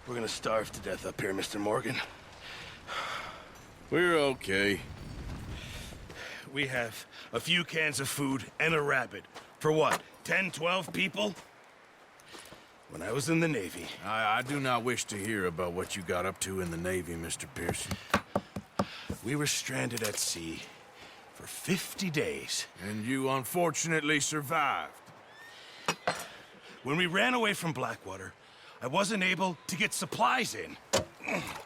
We're gonna starve to death up here, Mr. Morgan. We're okay. We have a few cans of food and a rabbit. For what, 10, 12 people? When I was in the Navy... I do not wish to hear about what you got up to in the Navy, Mr. Pearson. We were stranded at sea for 50 days. And you unfortunately survived. When we ran away from Blackwater, I wasn't able to get supplies in.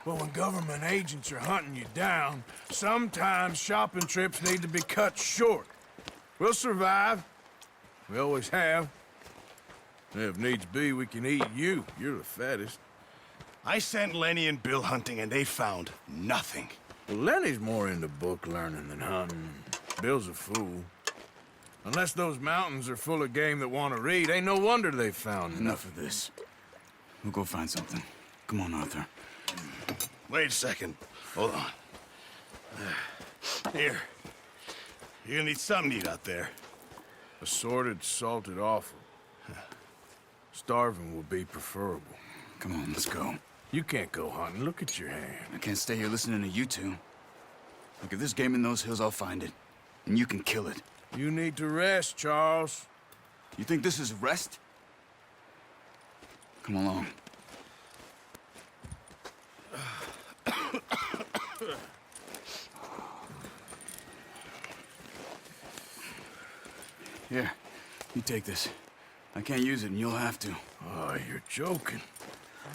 But when government agents are hunting you down, sometimes shopping trips need to be cut short. We'll survive. We always have. If needs be, we can eat you. You're the fattest. I sent Lenny and Bill hunting, and they found nothing. Well, Lenny's more into book learning than hunting. Bill's a fool. Unless those mountains are full of game that want to read, ain't no wonder they found Enough of this. We'll go find something. Come on, Arthur. Wait a second. Hold on. Here. You're gonna need something to eat out there. Assorted, salted offal. Starving would be preferable. Come on, let's go. You can't go hunting. Look at your hand. I can't stay here listening to you two. Look, if there's game in those hills, I'll find it. And you can kill it. You need to rest, Charles. You think this is rest? Come along. Here, you take this. I can't use it, and you'll have to. Oh, you're joking.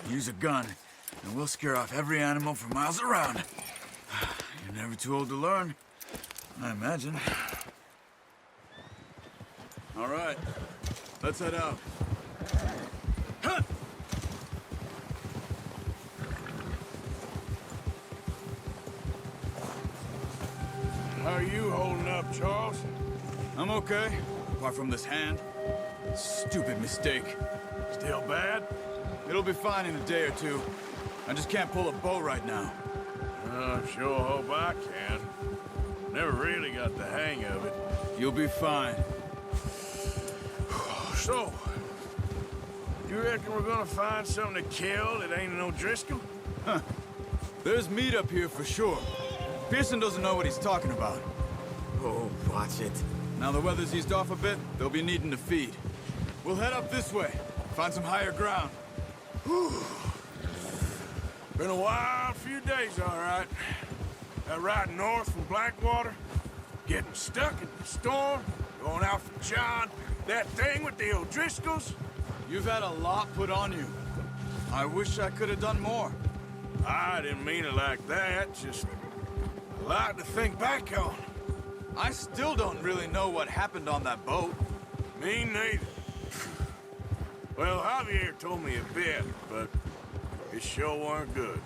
Use a gun, and we'll scare off every animal for miles around. You're never too old to learn, I imagine. All right, let's head out. How are you holding up, Charles? I'm okay, apart from this hand. Stupid mistake. Still bad? It'll be fine in a day or two. I just can't pull a bow right now. Sure hope I can. Never really got the hang of it. You'll be fine. So, you reckon we're gonna find something to kill that ain't no Driscoll? Huh. There's meat up here for sure. Pearson doesn't know what he's talking about. Oh, watch it. Now the weather's eased off a bit, they'll be needing to feed. We'll head up this way, find some higher ground. Whew. Been a wild few days, all right. That ride north from Blackwater, getting stuck in the storm, going out for John, that thing with the O'Driscolls. You've had a lot put on you. I wish I could have done more. I didn't mean it like that, just a lot to think back on. I still don't really know what happened on that boat. Me neither. Well, Javier told me a bit, but it sure weren't good.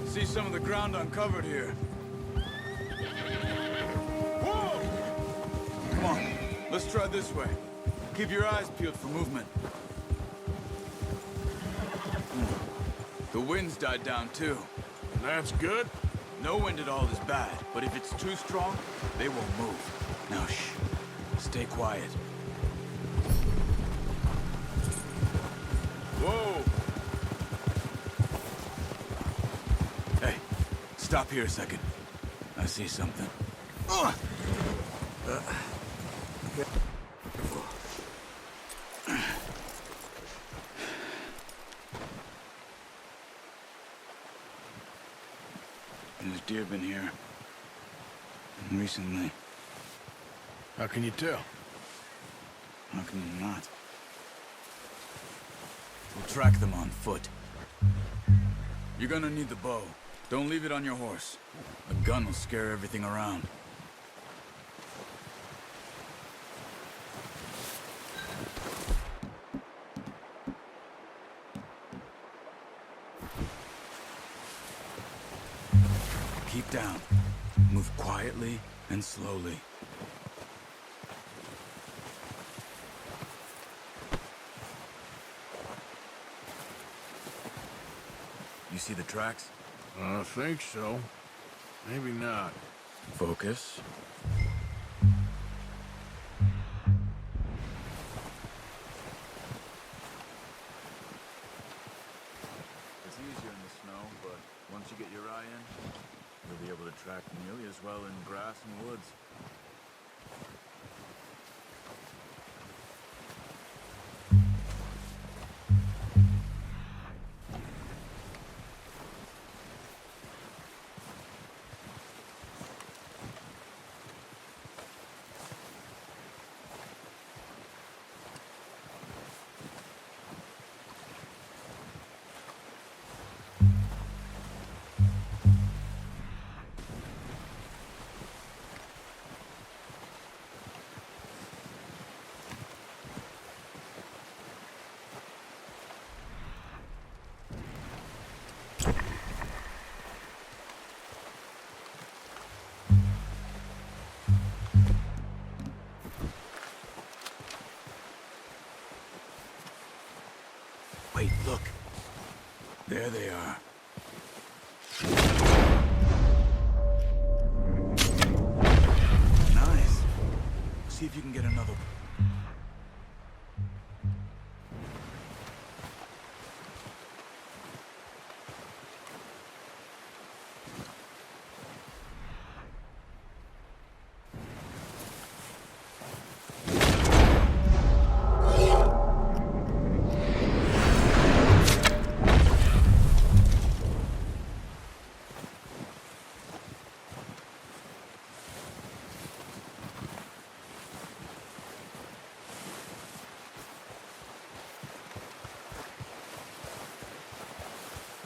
See some of the ground uncovered here. Whoa! Come on, let's try this way. Keep your eyes peeled for movement. The wind's died down too. That's good. No wind at all is bad, but if it's too strong, they won't move. Now shh, stay quiet. Whoa! Hey, stop here a second. I see something. There's deer been here. Recently. How can you tell? How can you not? We'll track them on foot. You're gonna need the bow. Don't leave it on your horse. A gun will scare everything around. Keep down. Move quietly and slowly. You see the tracks? I think so. Maybe not. Focus. It's easier in the snow, but once you get your eye in, you'll be able to track nearly as well in grass and woods. Wait, look. There they are. Nice. See if you can get another.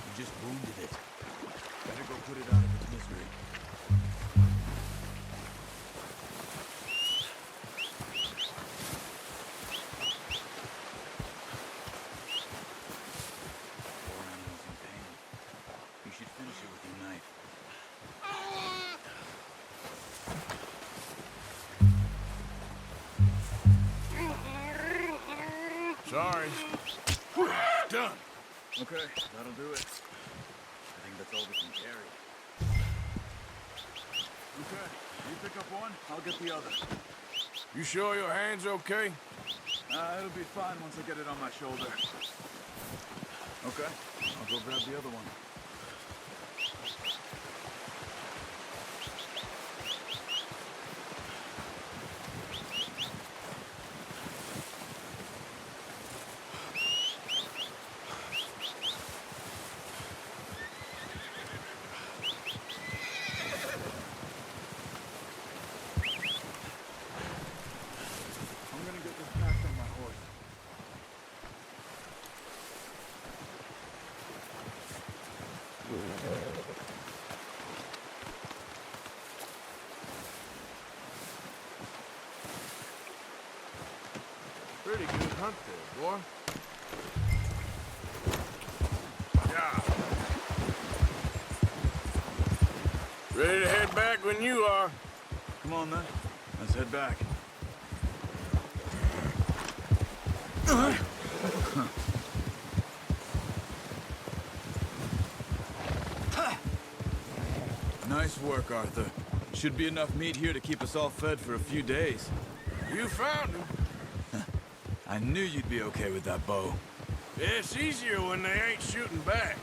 You just wounded it. Better go put it out of its misery. Poor animal's in pain. You should finish it with your knife. Sorry. Done. Okay, that'll do it. I think that's all we can carry. Okay, you pick up one, I'll get the other. You sure your hand's okay? It'll be fine once I get it on my shoulder. Okay, I'll go grab the other one. I'm gonna get this packed on my horse. Pretty good hunt there, boy. Yeah. Ready to head back when you are. Come on then, let's head back. Nice work, Arthur. Should be enough meat here to keep us all fed for a few days. You found him. I knew you'd be okay with that bow. Yeah, it's easier when they ain't shooting back.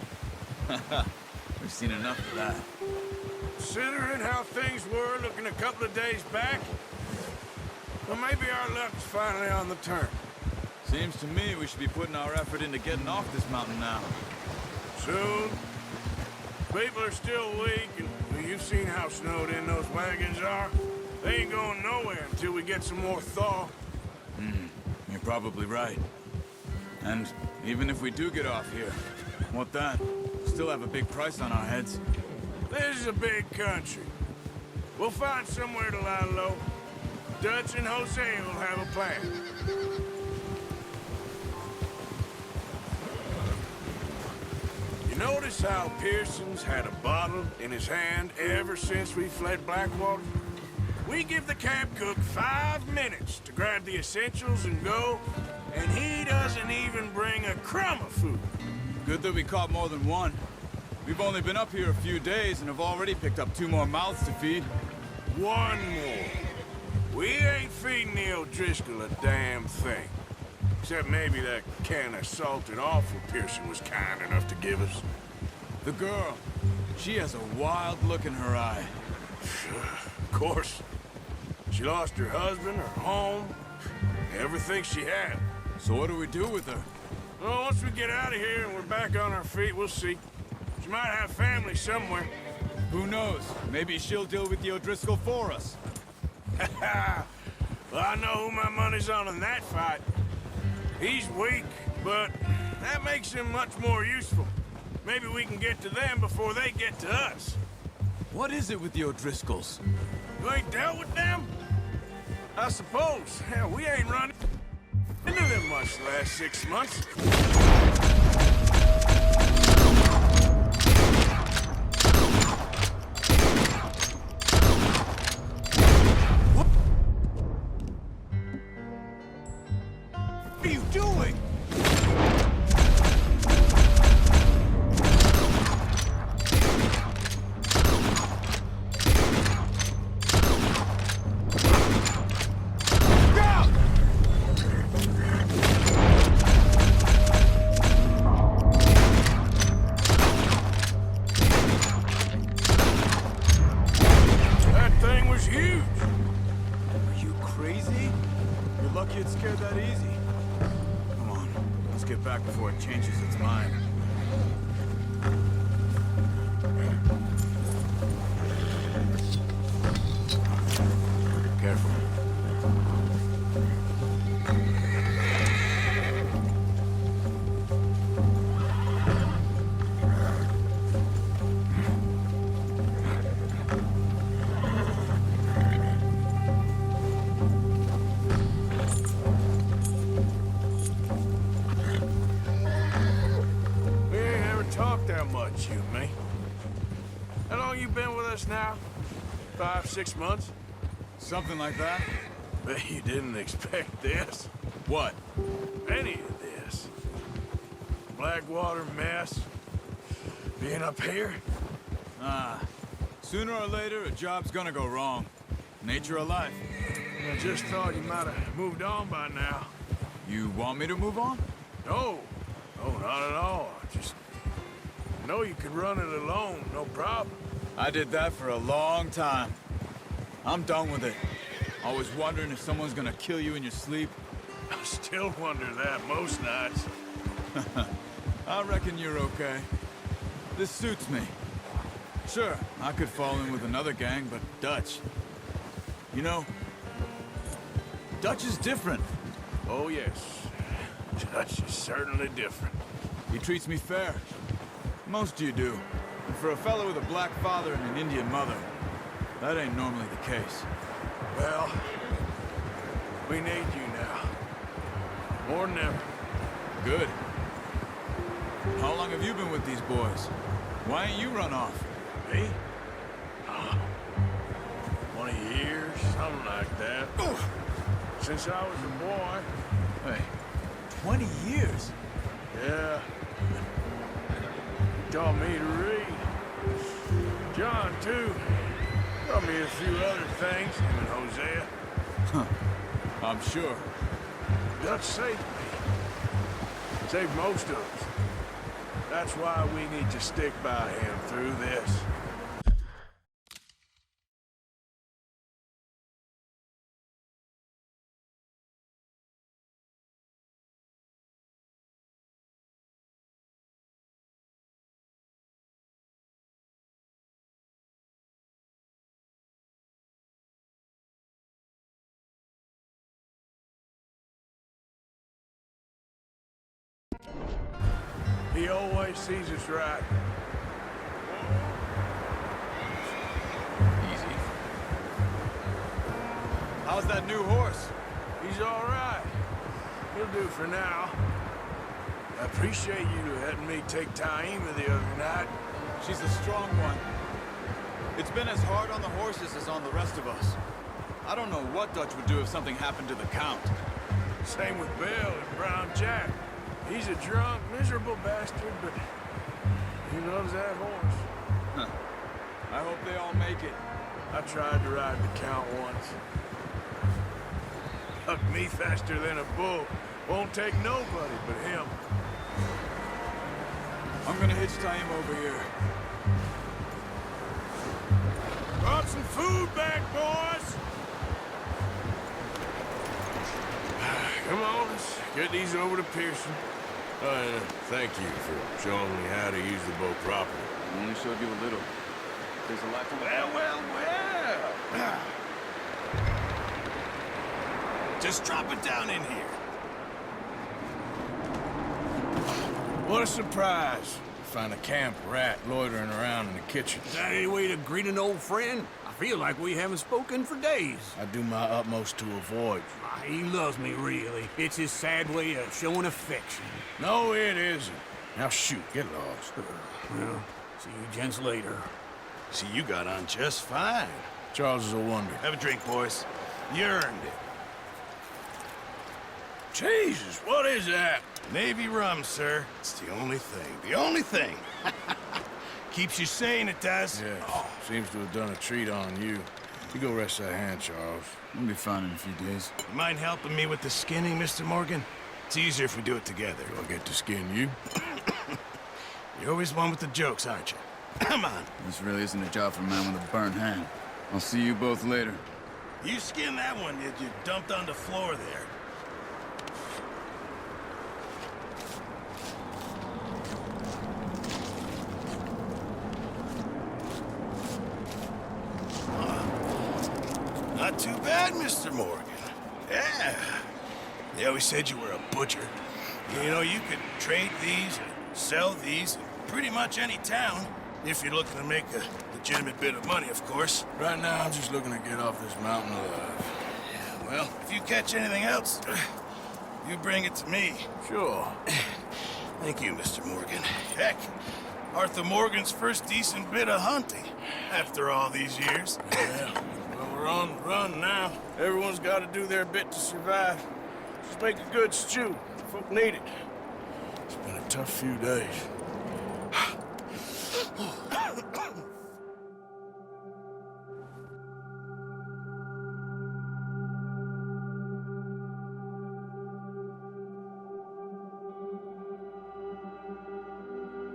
We've seen enough of that. Considering how things were looking a couple of days back, well, maybe our luck's finally on the turn. Seems to me we should be putting our effort into getting off this mountain now. Soon. People are still weak, and well, you've seen how snowed in those wagons are. They ain't going nowhere until we get some more thaw. You're probably right. And even if we do get off here, What then? Still have a big price on our heads. This is a big country. We'll find somewhere to lie low. Dutch and Hosea will have a plan. You notice how Pearson's had a bottle in his hand ever since we fled Blackwater? We give the camp cook 5 minutes to grab the essentials and go, and he doesn't even bring a crumb of food. Good that we caught more than one. We've only been up here a few days and have already picked up 2 more mouths to feed. 1 more. We ain't feeding the O'Driscoll a damn thing. Except maybe that can of salted offal Pearson was kind enough to give us. The girl, she has a wild look in her eye. Of course. She lost her husband, her home, everything she had. So what do we do with her? Well, once we get out of here and we're back on our feet, we'll see. She might have family somewhere. Who knows? Maybe she'll deal with the O'Driscoll for us. Well, I know who my money's on in that fight. He's weak, but that makes him much more useful. Maybe we can get to them before they get to us. What is it with the O'Driscolls? You ain't dealt with them? I suppose. Hell, we ain't run into them much the last 6 months. What are you doing? That thing was huge. Are you crazy? You're lucky it scared that easy. Come on, let's get back before it changes its mind. Careful. We ain't ever talked that much, you and me. How long you been with us now? 5, 6 months? Something like that? Bet you didn't expect this. What? Any of this. Blackwater mess. Being up here. Sooner or later, a job's gonna go wrong. Nature of life. I just thought you might have moved on by now. You want me to move on? No. No, not at all. I just know you could run it alone, no problem. I did that for a long time. I'm done with it. Always wondering if someone's gonna kill you in your sleep. I still wonder that most nights. I reckon you're okay. This suits me. Sure, I could fall in with another gang, but Dutch... You know, Dutch is different. Oh, yes. Dutch is certainly different. He treats me fair. Most of you do. And for a fellow with a black father and an Indian mother, that ain't normally the case. Well, we need you now. More than ever. Good. How long have you been with these boys? Why ain't you run off? Me? 20 years, something like that. Since I was a boy. Hey, 20 years? Yeah. He taught me to read. John, too. Taught me a few other things, him and Hosea. I'm sure. Dutch saved me. Saved most of us. That's why we need to stick by him through this. He always sees us right. Easy. How's that new horse? He's all right. He'll do for now. I appreciate you letting me take Taima the other night. She's a strong one. It's been as hard on the horses as on the rest of us. I don't know what Dutch would do if something happened to the Count. Same with Bill and Brown Jack. He's a drunk, miserable bastard, but he loves that horse. Huh. I hope they all make it. I tried to ride the Count once. Hucked me faster than a bull. Won't take nobody but him. I'm gonna hitch Taima over here. Brought some food back, boys! Come on, let's get these over to Pearson. And thank you for showing me how to use the boat properly. I only showed you a little. There's a lot to Well. Just drop it down in here. What a surprise. Find a camp rat loitering around in the kitchen. Is that any way to greet an old friend? I feel like we haven't spoken for days. I do my utmost to avoid you. He loves me, really. It's his sad way of showing affection. No, it isn't. Now shoot, get lost. Well, see you gents later. See, you got on just fine. Charles is a wonder. Have a drink, boys. You earned it. Jesus, what is that? Navy rum, sir. It's the only thing. The only thing. Keeps you sane, it does. Yeah, seems to have done a treat on you. You go rest that hand, Charles. We'll be fine in a few days. You mind helping me with the skinning, Mr. Morgan? It's easier if we do it together. Do I get to skin you? You're always one with the jokes, aren't you? Come on. This really isn't a job for a man with a burnt hand. I'll see you both later. You skinned that one, did you? Dumped on the floor there. Not too bad, Mr. Morgan. Yeah. They always said you were a butcher. You know, you could trade these, and sell these, in pretty much any town, if you're looking to make a legitimate bit of money, of course. Right now, I'm just looking to get off this mountain alive. Yeah, well, if you catch anything else, you bring it to me. Sure. Thank you, Mr. Morgan. Heck, Arthur Morgan's first decent bit of hunting, after all these years. Yeah. Well, we're on the run now. Everyone's got to do their bit to survive. Just make a good stew. Folk need it. It's been a tough few days.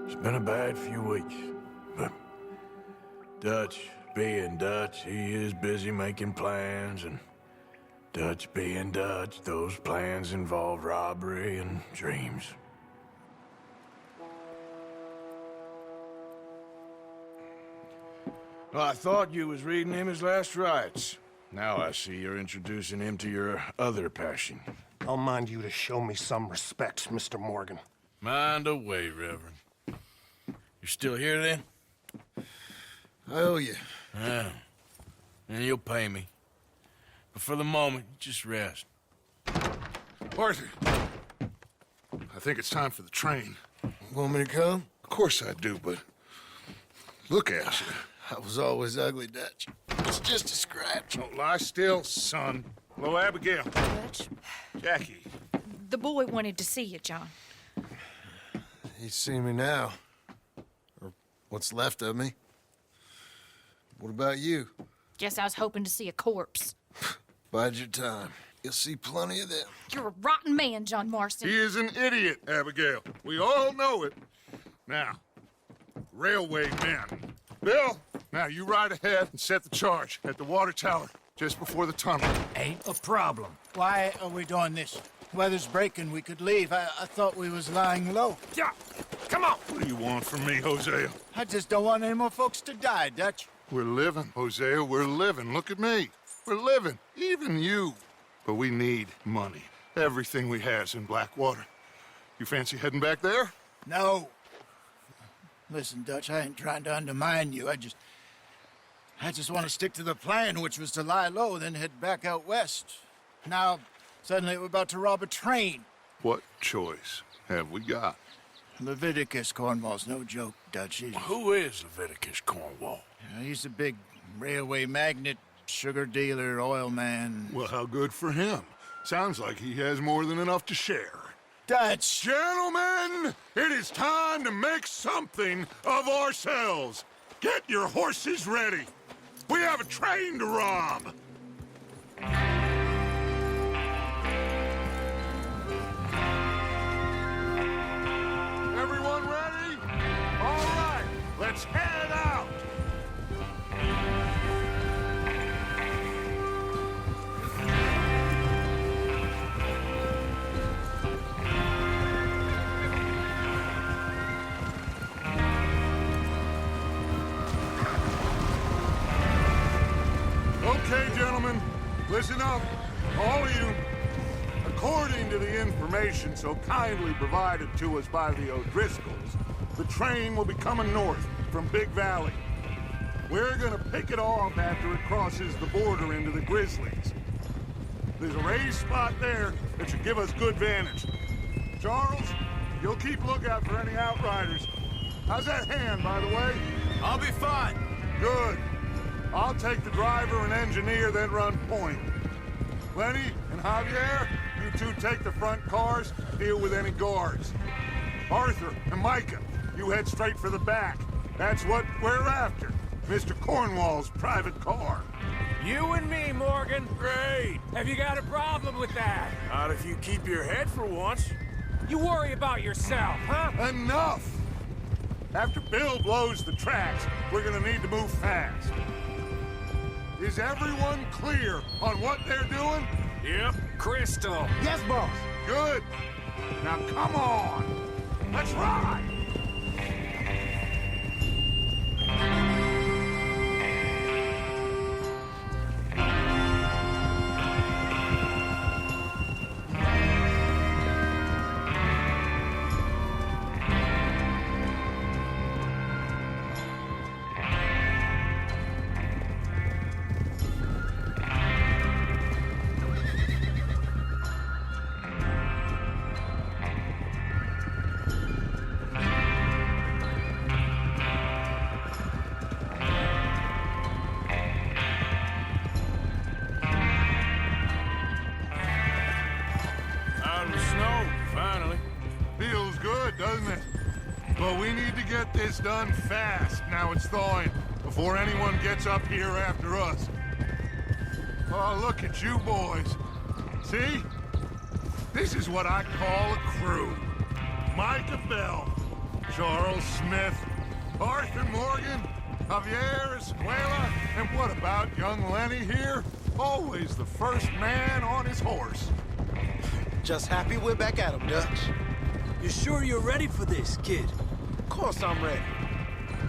It's been a bad few weeks, but Dutch being Dutch, he is busy making plans, and Dutch being Dutch, those plans involve robbery and dreams. Well, I thought you was reading him his last rites. Now I see you're introducing him to your other passion. I'll mind you to show me some respect, Mr. Morgan. Mind away, Reverend. You're still here, then? I owe you. Yeah. And you'll pay me. But for the moment, just rest. Arthur, I think it's time for the train. Want me to come? Of course I do, but look at you. I was always ugly, Dutch. It's just a scratch. Don't lie still, son. Hello, Abigail. Dutch, Jackie. the boy wanted to see you, John. He's seen me now. Or what's left of me. What about you? Guess I was hoping to see a corpse. Bide your time. You'll see plenty of them. You're a rotten man, John Marston. He is an idiot, Abigail. We all know it. Now, railway men. Bill, now you ride ahead and set the charge at the water tower just before the tunnel. Ain't a problem. Why are we doing this? Weather's breaking. We could leave. I thought we was lying low. Yeah, come on. What do you want from me, Hosea? I just don't want any more folks to die, Dutch. We're living, Hosea. We're living. Look at me. We're living. Even you. But we need money. Everything we has in Blackwater. You fancy heading back there? No. Listen, Dutch, I ain't trying to undermine you. I just want to stick to the plan, which was to lie low, then head back out west. Now, suddenly we're about to rob a train. What choice have we got? Leviticus Cornwall's no joke, Dutch. Who is Leviticus Cornwall? He's a big railway magnate, sugar dealer, oil man. Well, how good for him. Sounds like he has more than enough to share. Dutch! Gentlemen, it is time to make something of ourselves. Get your horses ready. We have a train to rob. Everyone ready? All right, let's head out. Okay, gentlemen, listen up, all of you. According to the information so kindly provided to us by the O'Driscolls, the train will be coming north from Big Valley. We're gonna pick it off after it crosses the border into the Grizzlies. There's a raised spot there that should give us good vantage. Charles, you'll keep lookout for any outriders. How's that hand, by the way? I'll be fine. Good. I'll take the driver and engineer, then run point. Lenny and Javier, you two take the front cars, deal with any guards. Arthur and Micah, you head straight for the back. That's what we're after. Mr. Cornwall's private car. You and me, Morgan. Great. Have you got a problem with that? Not if you keep your head for once. You worry about yourself, huh? Enough! After Bill blows the tracks, we're gonna need to move fast. Is everyone clear on what they're doing? Yep. Crystal. Yes, boss. Good. Now come on. Let's ride. Out of the snow, finally. Feels good, doesn't it? But we need to get this done fast, now it's thawing, before anyone gets up here after us. Oh, look at you boys. See? This is what I call a crew. Micah Bell, Charles Smith, Arthur Morgan, Javier Escuela, and what about young Lenny here? Always the first man on his horse. Just happy we're back at 'em, Dutch. You sure you're ready for this, kid? Of course I'm ready.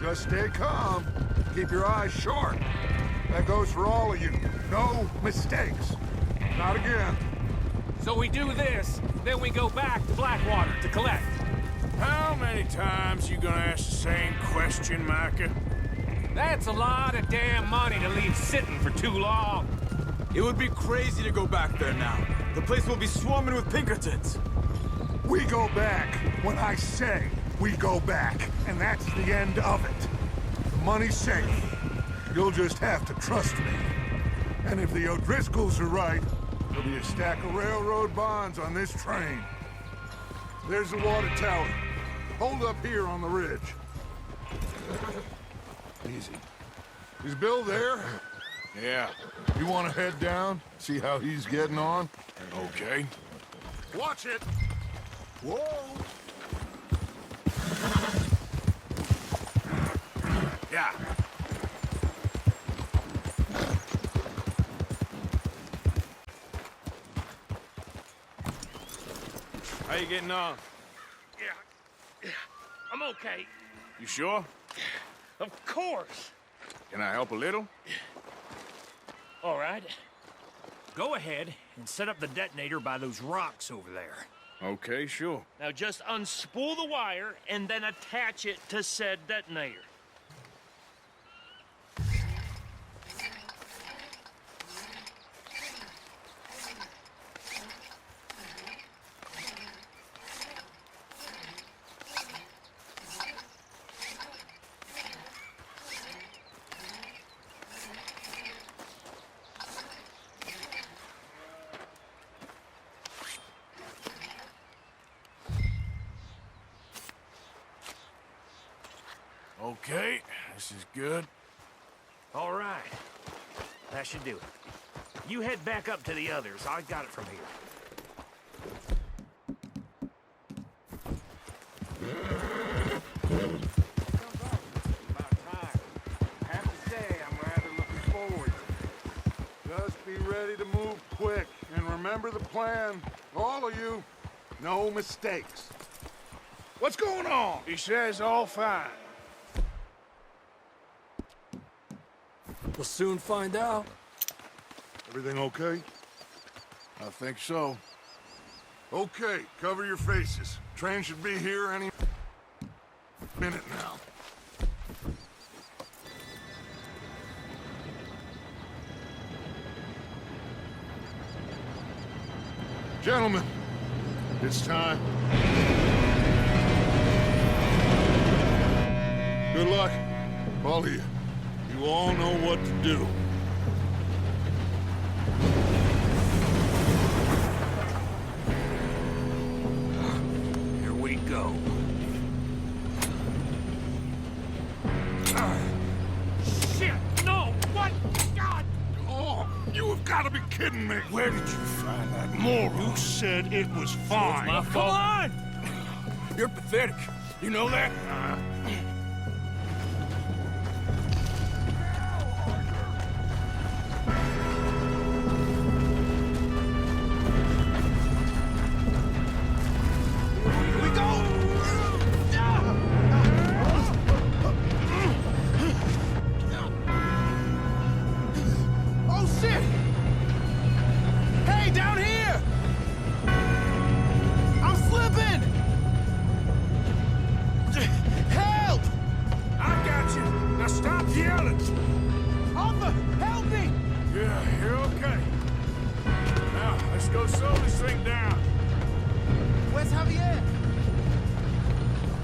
Just stay calm. Keep your eyes sharp. That goes for all of you. No mistakes. Not again. So we do this, then we go back to Blackwater to collect. How many times you gonna ask the same question, Micah? That's a lot of damn money to leave sitting for too long. It would be crazy to go back there now. The place will be swarming with Pinkertons. We go back when I say we go back, and that's the end of it. The money's safe. You'll just have to trust me. And if the O'Driscolls are right, there'll be a stack of railroad bonds on this train. There's the water tower. Hold up here on the ridge. Easy. Is Bill there? Yeah. You want to head down, see how he's getting on? Okay. Watch it! Whoa! Yeah. How you getting on? Yeah, I'm okay. You sure? Of course. Can I help a little? All right. Go ahead and set up the detonator by those rocks over there. Okay, sure. Now just unspool the wire and then attach it to said detonator. Okay, this is good. All right. That should do it. You head back up to the others. I got it from here. Just be ready to move quick. And remember the plan. All of you, no mistakes. What's going on? He says all fine. We'll soon find out. Everything okay? I think so. Okay, cover your faces. Train should be here any minute now. Gentlemen, it's time. Good luck, all of you. You all know what to do. Here we go. Shit! No! What? God! Oh, you have got to be kidding me. Where did you find that moron? You said it was fine. My fault. Come on! You're pathetic. You know that?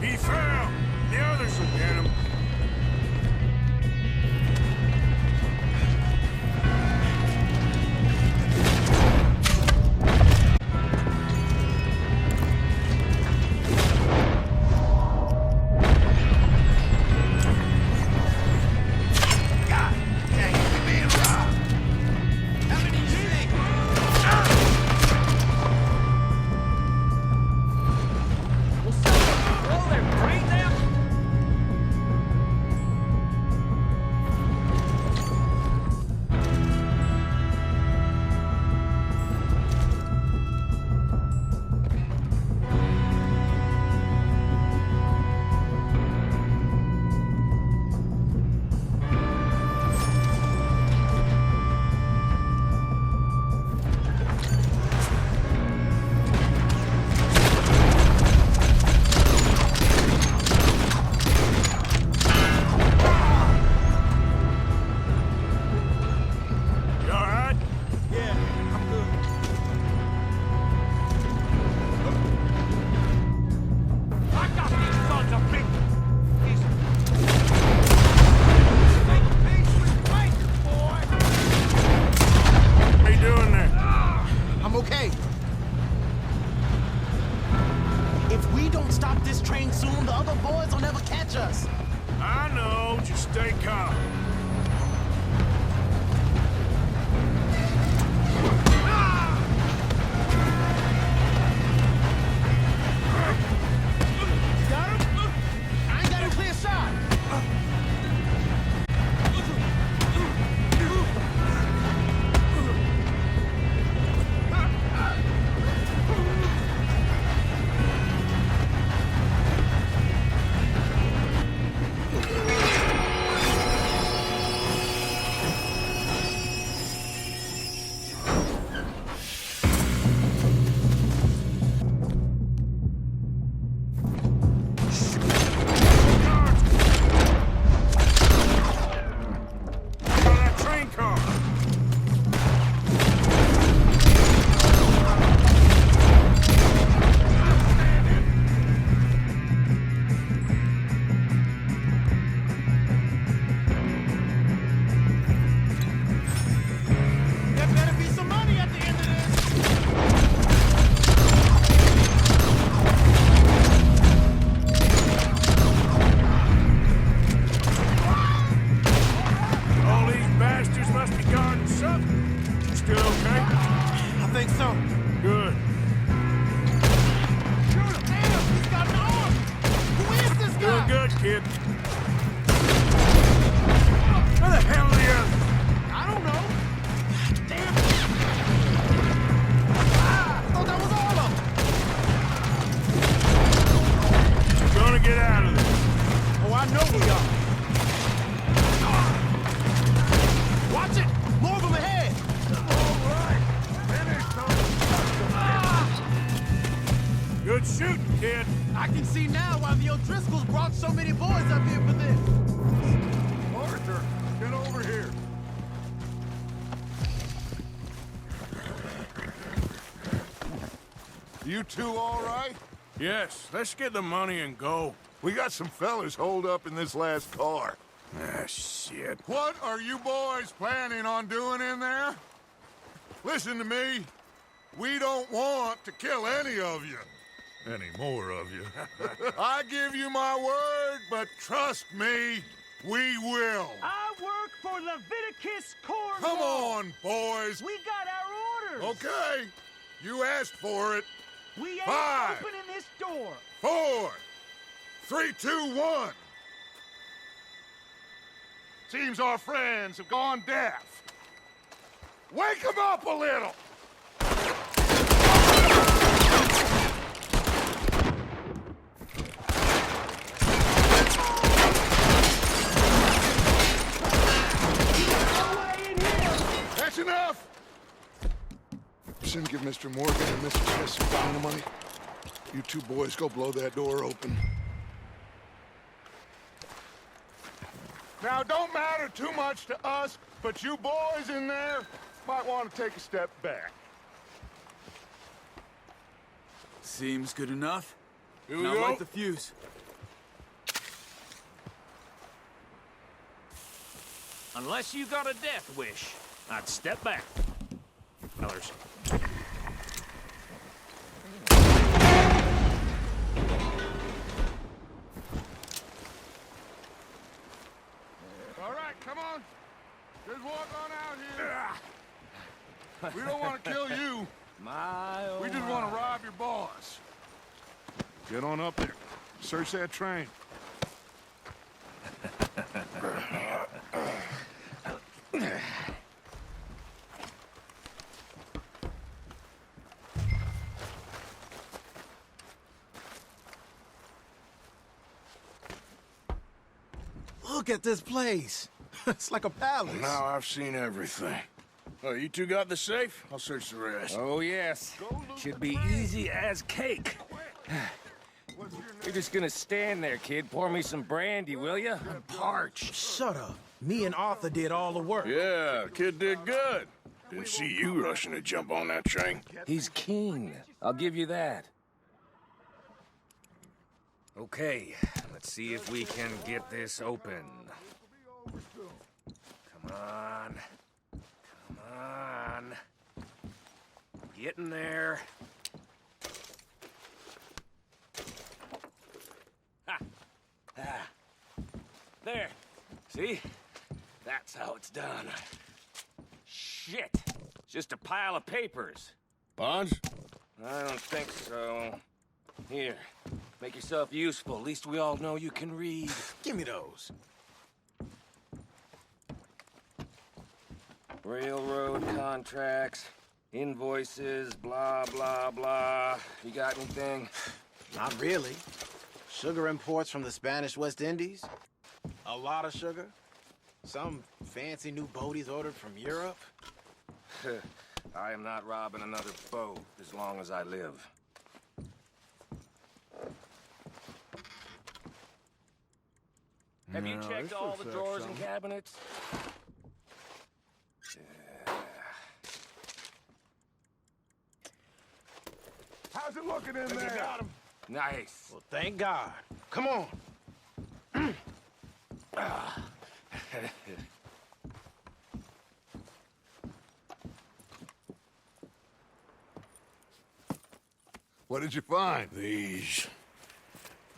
He fell! The others will get him. Stay calm. kid? Where the hell are the others? I don't know. Damn it. I thought that was all of them. We're gonna get out of this. Oh, I know we are. Watch it! More of them ahead! Good shooting, kid. I can see now why the O'Driscolls brought so many boys up here for this. Arthur, get over here. You two all right? Yes, let's get the money and go. We got some fellas holed up in this last car. Ah, shit. What are you boys planning on doing in there? Listen to me. We don't want to kill any of you. Any more of you. I give you my word, but trust me, we will. I work for Leviticus Corps. Come on, boys. We got our orders. Okay. You asked for it. We ain't 5, opening this door. 4, 3, 2, 1. Seems our friends have gone deaf. Wake them up a little. That's enough. Soon give Mr. Morgan and Mr. Chess some dynamite. You two boys go blow that door open. Now, don't matter too much to us, but you boys in there might want to take a step back. Seems good enough. Here we Now go. light the fuse. Unless you got a death wish, I'd step back. Others. All right, come on. Just walk on out here. We don't want to kill you. We just want to rob your boss. Get on up there. Search that train. Look at this place. It's like a palace. Now I've seen everything. Oh, you two got the safe? I'll search the rest. Oh, yes. Should be easy as cake. You're just gonna stand there, kid. Pour me some brandy, will you? I'm parched. Shut up. Me and Arthur did all the work. Yeah, the kid did good. Didn't see you rushing to jump on that train. He's keen. I'll give you that. Okay, let's see if we can get this open. Come on. Come on. Getting there. Ha! Ah. There. See? That's how it's done. Shit. It's just a pile of papers. Bonds? I don't think so. Here. Make yourself useful. At least we all know you can read. Give me those. Railroad contracts, invoices, blah, blah, blah. You got anything? Not really. Sugar imports from the Spanish West Indies. A lot of sugar. Some fancy new boat he's ordered from Europe. I am not robbing another boat as long as I live. Have you checked all the drawers and cabinets? How's it looking in there? Got him. Nice. Well, thank God. Come on. What did you find? These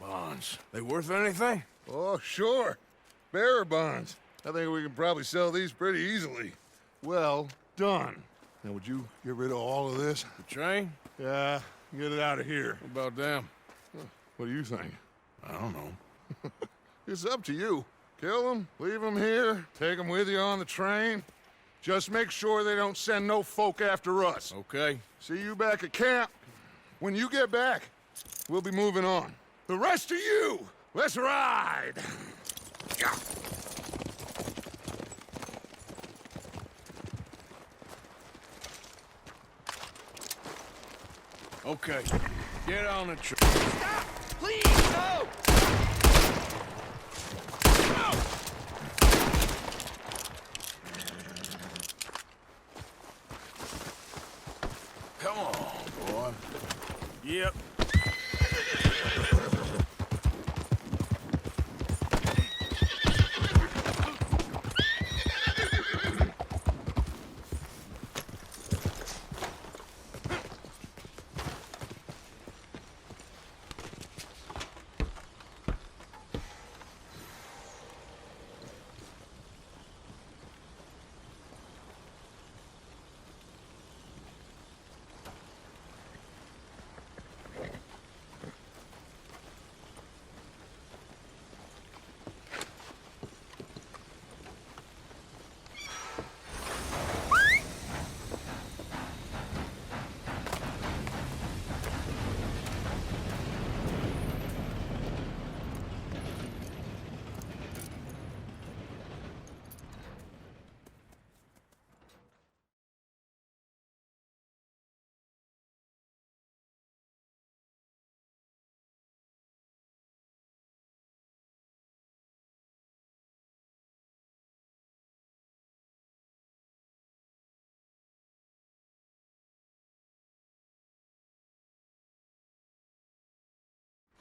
bonds. They worth anything? Oh, sure. Bearer bonds. I think we can probably sell these pretty easily. Well done. Now, would you get rid of all of this? The train? Yeah, get it out of here. What about them? What do you think? I don't know. It's up to you. Kill them, leave them here, take them with you on the train. Just make sure they don't send no folk after us. Okay. See you back at camp. When you get back, we'll be moving on. The rest of you, let's ride! Yeah. Okay. Get on the train. Stop! Please, no! No! Come on, boy. Yep.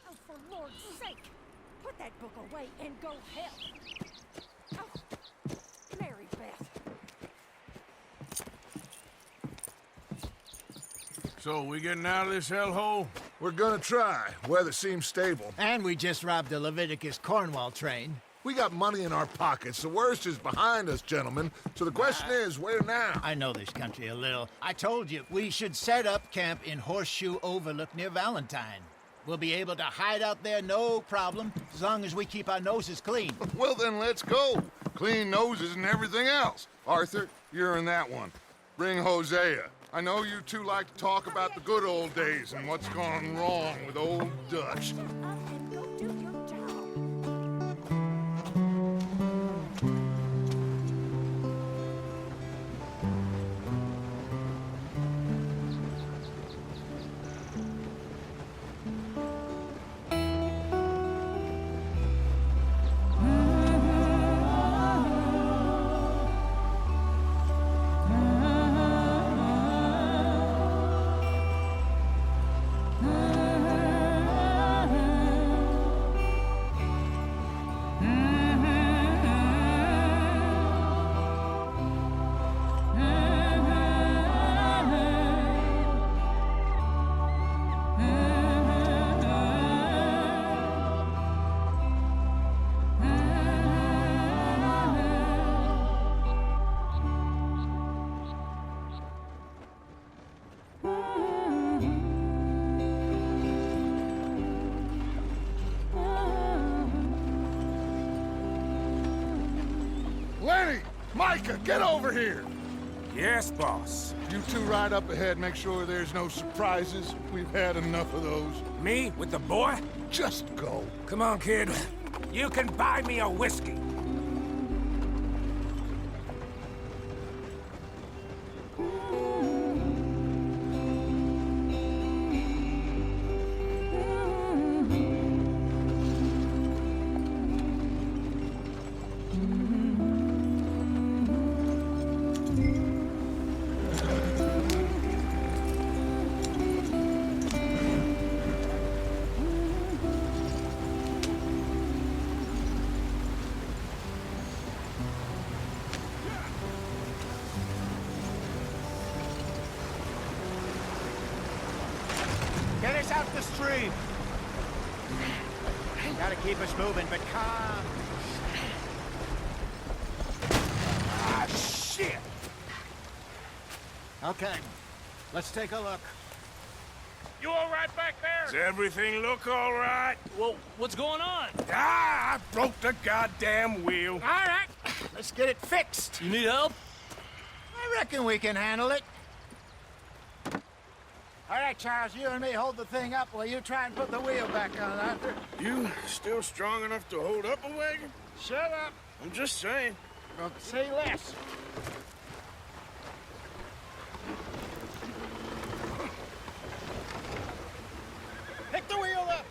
Oh, for Lord's sake! Put that book away and go help! Oh, Mary Beth. So, we getting out of this hellhole? We're gonna try. Weather seems stable. And we just robbed the Leviticus Cornwall train. We got money in our pockets. The worst is behind us, gentlemen. So the question is, where now? I know this country a little. I told you, we should set up camp in Horseshoe Overlook near Valentine. We'll be able to hide out there no problem, as long as we keep our noses clean. Well, then let's go. Clean noses and everything else. Arthur, you're in that one. Bring Hosea. I know you two like to talk about the good old days and what's gone wrong with old Dutch. And go do your job. Lenny! Micah, get over here! Yes, boss. You two ride up ahead, make sure there's no surprises. We've had enough of those. Me with the boy? Just go. Come on, kid. You can buy me a whiskey. Get us out the stream! Gotta keep us moving, but calm. Ah, shit! Okay, let's take a look. You all right back there? Does everything look all right? Well, what's going on? Ah, I broke the goddamn wheel. All right, let's get it fixed. You need help? I reckon we can handle it. All right, Charles, you and me hold the thing up while you try and put the wheel back on, Arthur. You still strong enough to hold up a wagon? Shut up. I'm just saying. Well, say less. Pick the wheel up.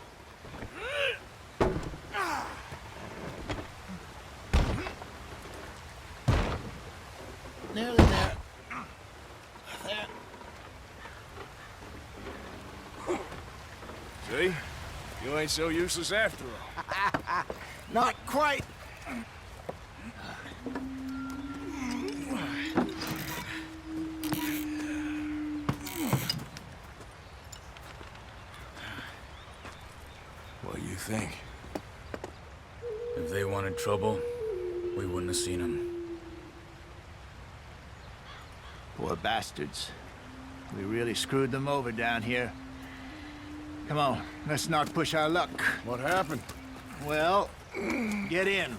Nearly there. There. See? You ain't so useless after all. Not quite. What do you think? If they wanted trouble, we wouldn't have seen them. Poor bastards. We really screwed them over down here. Come on, let's not push our luck. What happened? Well, get in.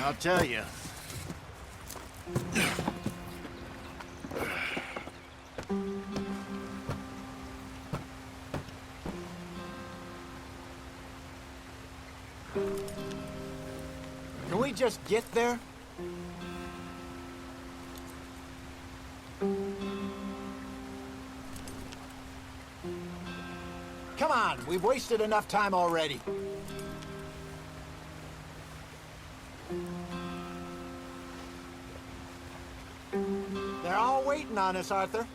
I'll tell you. Can we just get there? Come on, we've wasted enough time already. They're all waiting on us, Arthur.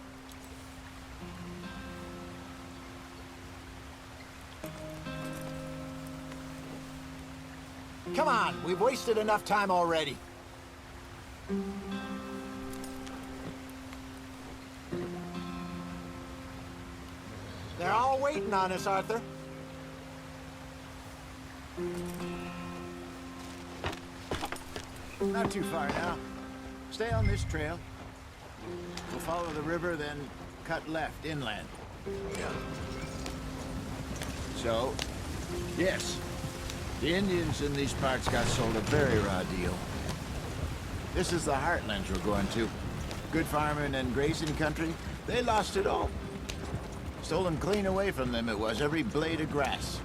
Come on, we've wasted enough time already. They're all waiting on us, Arthur. Not too far now. Stay on this trail. We'll follow the river, then cut left, inland. Yeah. So, yes, the Indians in these parts got sold a very raw deal. This is the heartlands we're going to. Good farming and grazing country, they lost it all. Stolen clean away from them it was, every blade of grass.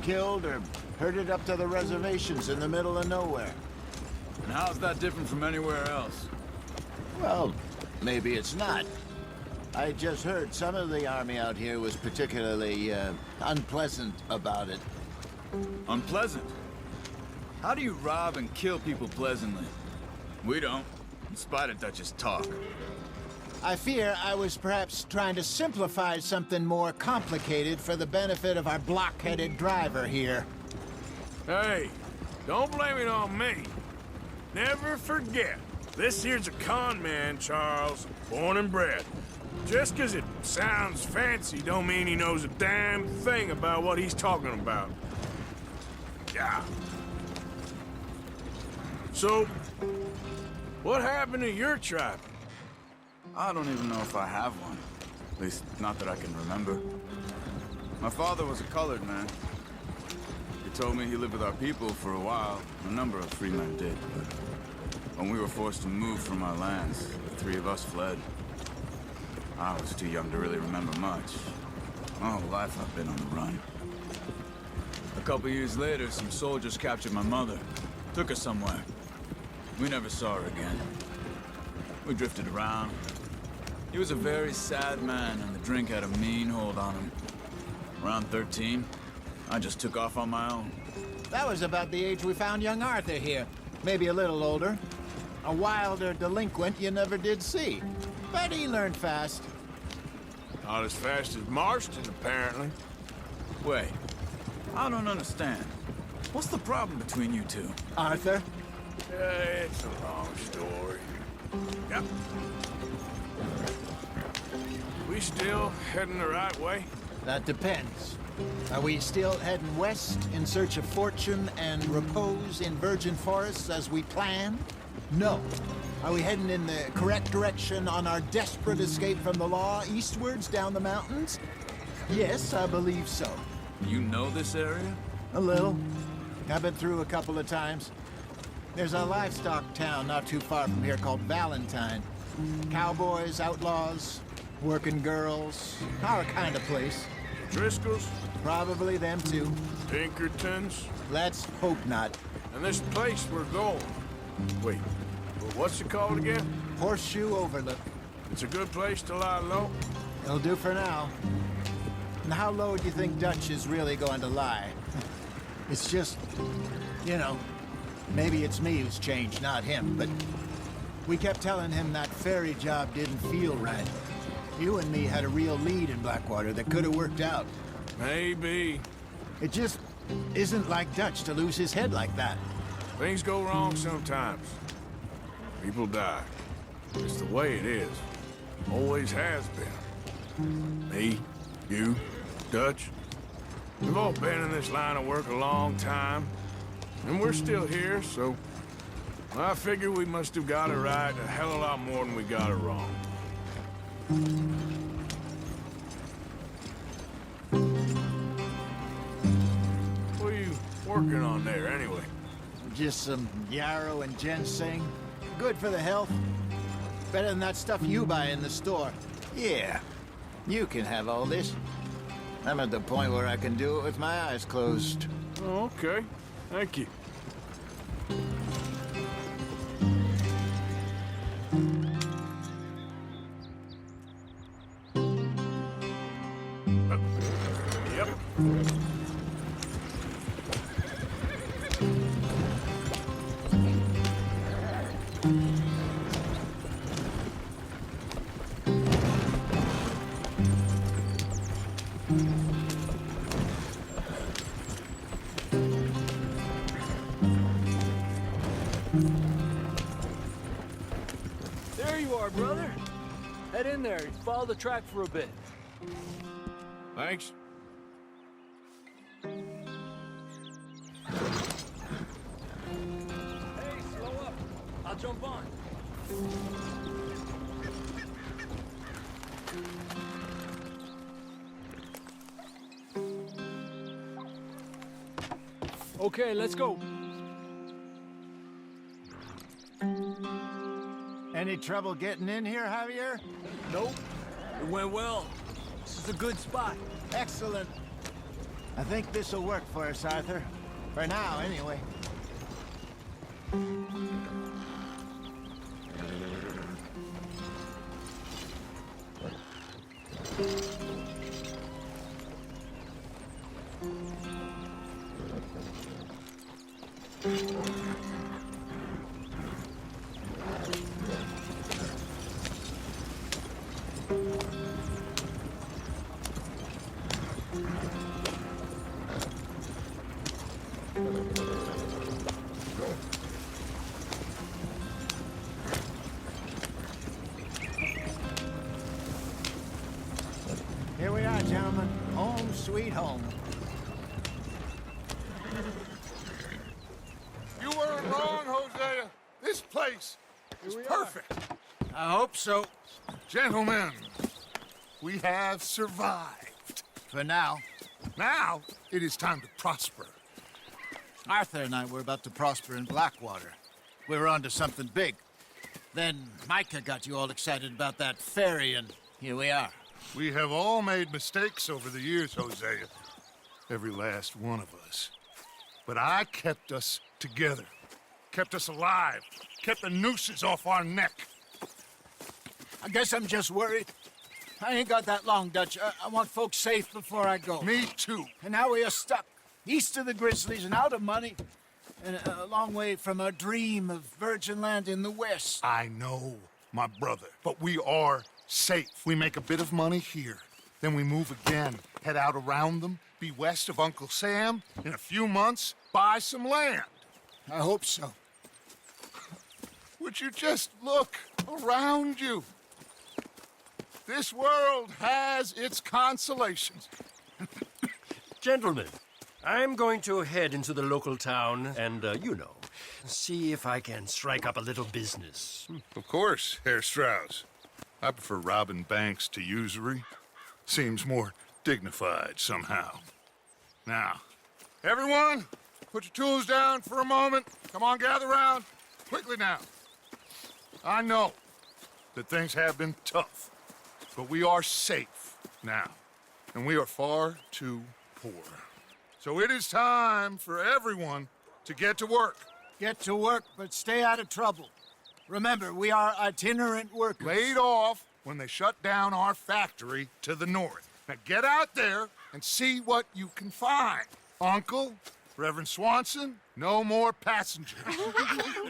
Killed or herded up to the reservations in the middle of nowhere. And how's that different from anywhere else? Well, maybe it's not. I just heard some of the army out here was particularly, unpleasant about it. Unpleasant? How do you rob and kill people pleasantly? We don't, in spite of Dutch's talk. I fear I was perhaps trying to simplify something more complicated for the benefit of our block-headed driver here. Hey, don't blame it on me. Never forget, this here's a con man, Charles, born and bred. Just 'cause it sounds fancy don't mean he knows a damn thing about what he's talking about. Yeah. So, what happened to your tribe? I don't even know if I have one. At least, not that I can remember. My father was a colored man. He told me he lived with our people for a while. A number of free men did, but when we were forced to move from our lands, the three of us fled. I was too young to really remember much. My whole life I've been on the run. A couple years later, some soldiers captured my mother. Took her somewhere. We never saw her again. We drifted around. He was a very sad man, and the drink had a mean hold on him. Around 13, I just took off on my own. That was about the age we found young Arthur here. Maybe a little older. A wilder delinquent you never did see. But he learned fast. Not as fast as Marston, apparently. Wait, I don't understand. What's the problem between you two? Arthur? It's a long story. Yep. We still heading the right way? That depends. Are we still heading west in search of fortune and repose in virgin forests as we planned? No. Are we heading in the correct direction on our desperate escape from the law eastwards down the mountains? Yes, I believe so. You know this area? A little. I've been through a couple of times. There's a livestock town not too far from here called Valentine. Cowboys, outlaws, working girls, our kind of place. Driscolls? Probably them too. Pinkertons? Let's hope not. And this place we're going. Wait, well, what's it called again? Horseshoe Overlook. It's a good place to lie low? It'll do for now. And how low do you think Dutch is really going to lie? It's just, you know, maybe it's me who's changed, not him, but we kept telling him that ferry job didn't feel right. You and me had a real lead in Blackwater that could have worked out. Maybe. It just isn't like Dutch to lose his head like that. Things go wrong sometimes. People die. It's the way it is. Always has been. Me, you, Dutch. We've all been in this line of work a long time. And we're still here, so... I figure we must have got it right a hell of a lot more than we got it wrong. What are you working on there, anyway? Just some yarrow and ginseng. Good for the health. Better than that stuff you buy in the store. Yeah, you can have all this. I'm at the point where I can do it with my eyes closed. Oh, okay. Thank you. Yep. There you are, brother. Head in there and follow the track for a bit. Thanks. Hey, slow up. I'll jump on. Okay, let's go. Any trouble getting in here, Javier? Nope. It went well. This is a good spot. Excellent. I think this'll work for us, Arthur. For now, anyway. Here we are, gentlemen. Home sweet home. You weren't wrong, Hosea. This place is perfect. I hope so. Gentlemen, we have survived. For now. Now, it is time to prosper. Arthur and I were about to prosper in Blackwater. We were onto something big. Then Micah got you all excited about that ferry, and here we are. We have all made mistakes over the years, Hosea. Every last one of us. But I kept us together. Kept us alive. Kept the nooses off our neck. I guess I'm just worried. I ain't got that long, Dutch. I want folks safe before I go. Me too. And now we are stuck, east of the Grizzlies and out of money, and a long way from our dream of virgin land in the west. I know, my brother, but we are safe. We make a bit of money here. Then we move again, head out around them, be west of Uncle Sam. In a few months, buy some land. I hope so. Would you just look around you? This world has its consolations. Gentlemen, I'm going to head into the local town and, see if I can strike up a little business. Of course, Herr Strauss. I prefer robbing banks to usury. Seems more dignified somehow. Now, everyone, put your tools down for a moment. Come on, gather round. Quickly now. I know that things have been tough, but we are safe now, and we are far too poor. So it is time for everyone to get to work. Get to work, but stay out of trouble. Remember, we are itinerant workers. Laid off when they shut down our factory to the north. Now get out there and see what you can find. Uncle, Reverend Swanson, no more passengers.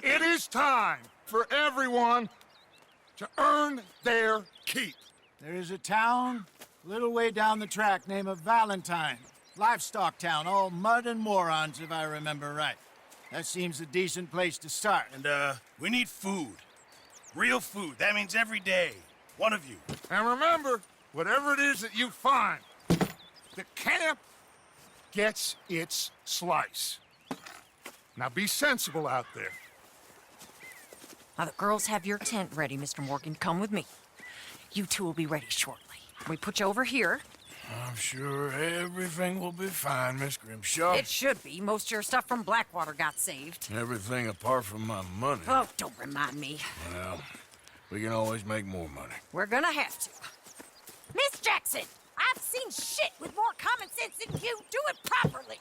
It is time for everyone to earn their keep. There is a town a little way down the track named Valentine. Livestock town, all mud and morons, if I remember right. That seems a decent place to start. And, we need food. Real food. That means every day. One of you. And remember, whatever it is that you find, the camp gets its slice. Now be sensible out there. Now, the girls have your tent ready, Mr. Morgan. Come with me. You two will be ready shortly. We put you over here. I'm sure everything will be fine, Miss Grimshaw. It should be. Most of your stuff from Blackwater got saved. Everything apart from my money. Oh, don't remind me. Well, we can always make more money. We're gonna have to. Miss Jackson, I've seen shit with more common sense than you. Do it properly.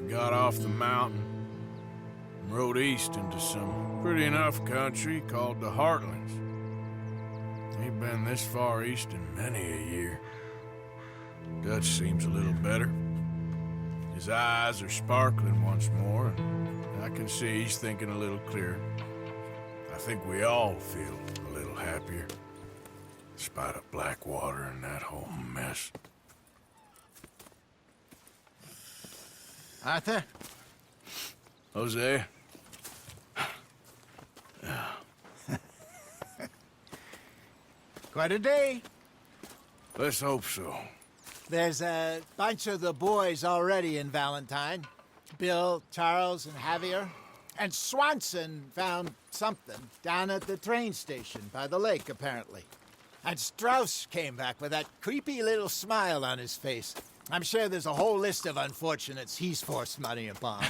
Got off the mountain and rode east into some pretty enough country called the Heartlands. Ain't been this far east in many a year. Dutch seems a little better. His eyes are sparkling once more, and I can see he's thinking a little clearer. I think we all feel a little happier, in spite of Blackwater and that whole mess. Arthur? Jose? Quite a day. Let's hope so. There's a bunch of the boys already in Valentine. Bill, Charles, and Javier. And Swanson found something down at the train station by the lake, apparently. And Strauss came back with that creepy little smile on his face. I'm sure there's a whole list of unfortunates he's forced money upon.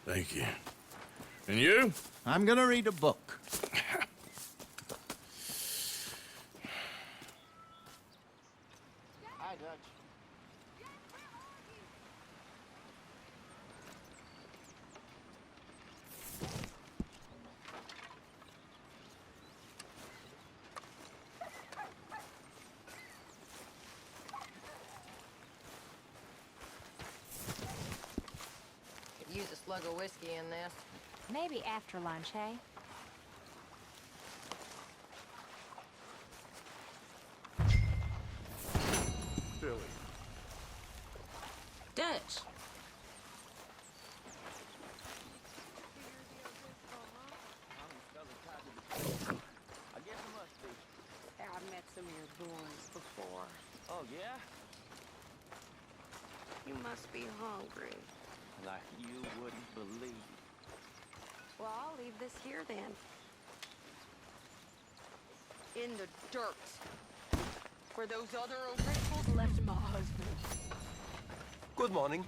Thank you. And you? I'm gonna read a book. Hi, Dutch. Could use a slug of whiskey in this. Maybe after lunch, hey? Billy. Dutch. I've met some of your boys before. Oh, yeah? You must be hungry. Like you wouldn't believe. Well, I'll leave this here then. In the dirt. Where those other ungrateful left my husband. Good morning.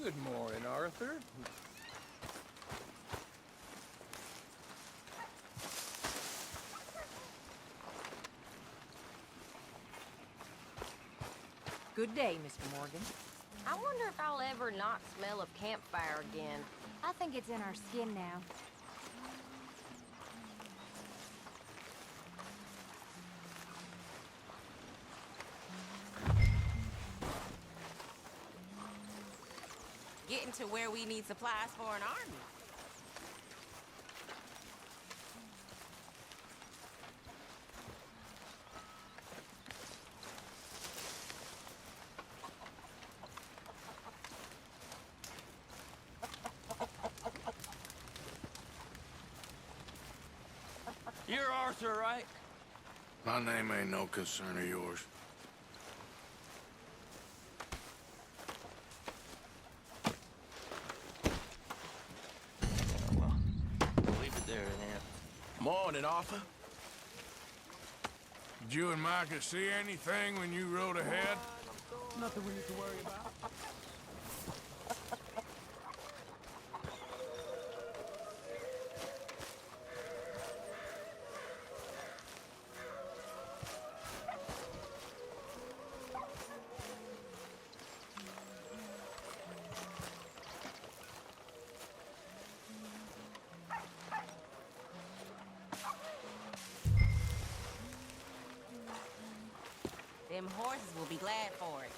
Good morning, Arthur. Good day, Mr. Morgan. I wonder if I'll ever not smell of campfire again. I think it's in our skin now. Getting to where we need supplies for an army. You're Arthur, right? My name ain't no concern of yours. Well, leave it there then. Morning, Arthur. Did you and Micah see anything when you rode ahead? Nothing we need to worry about. Them horses will be glad for it.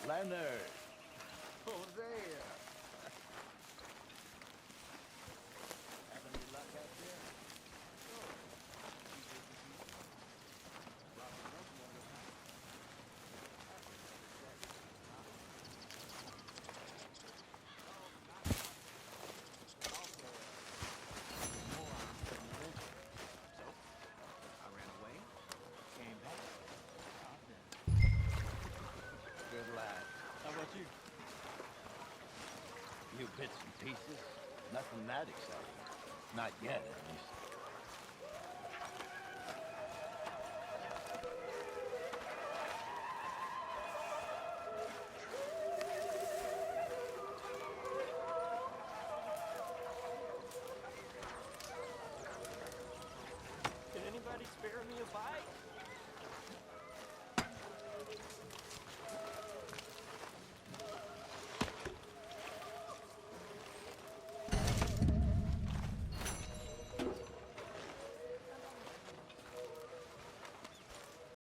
Leonard. Hosea. Having any luck out there? I ran away, came back. Good lad. How about you? Few bits and pieces. Nothing that exciting. Not yet, at least.